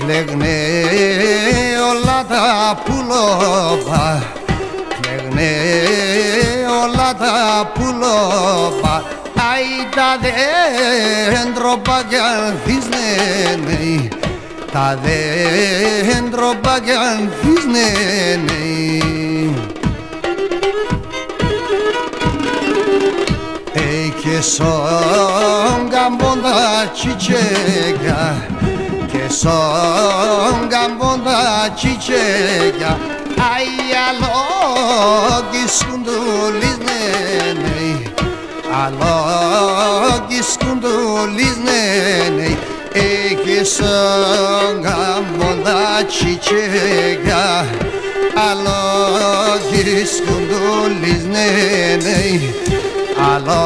κλαίγνε όλα τα πουλόπα, κλαίγνε όλα τα πουλόπα. Αι τα δέντροπα κι ανθίσνε, τα δέντροπα κι ανθίσνε. Και son gambonda çiçeğe, ke son gambonda çiçeğe. Ay alo giskunduliz nene, alo giskunduliz nene. Ke son gambonda çiçeğe, alo giskunduliz nene. Alo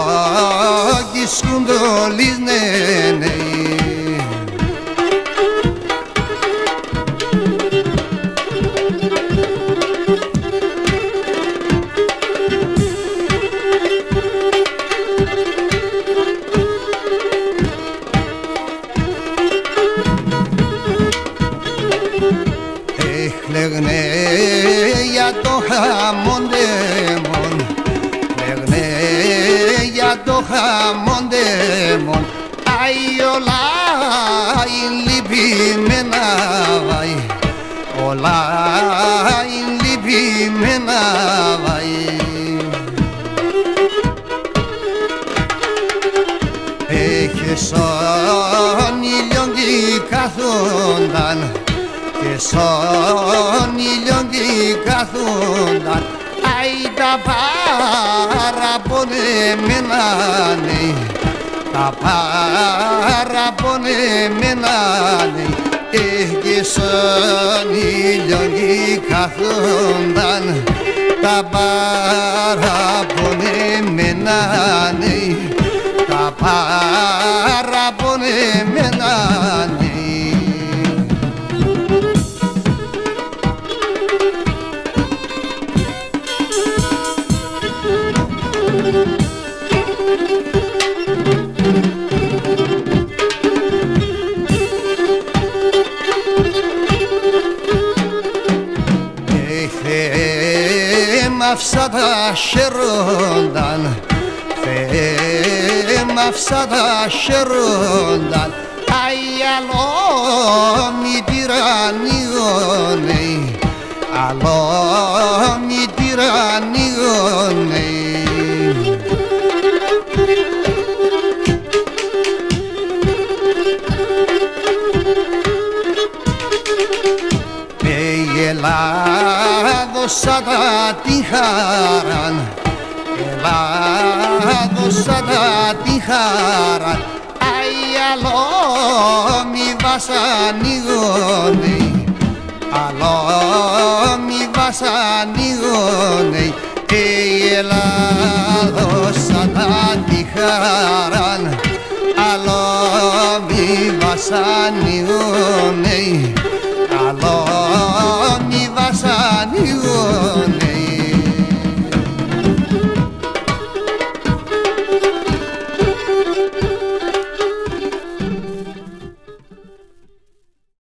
giskunduliz nene. Κλαίγνε για το χαμοντέμον, κλαίγνε για το χαμοντέμον. Αι όλα είναι λυπημένα, όλα είναι λυπημένα. Και σαν ήλιον κι κάθονταν, και σαν ήλιον κι κάθονταν. Αι τα παραπονεμένα, τα παραπονεμένα. Και σαν ήλιον κι κάθονταν, τα παραπονεμένα, τα παραπονεμένα. Μαύσα τα χέρονταν, μαύσα τα χέρονταν. Αι άλλο μη τυραννίγωνε, άλλο μη τυραννίγωνε. Ελλάδωσα τα τη χαράν, Ελλάδωσα τα τη χαράν. Αι άλλο μη βασανίγωνε, άλλο μη βασανίγωνε. Ελλάδωσα τα τη χαράν, άλλο μη βασανίγωνε.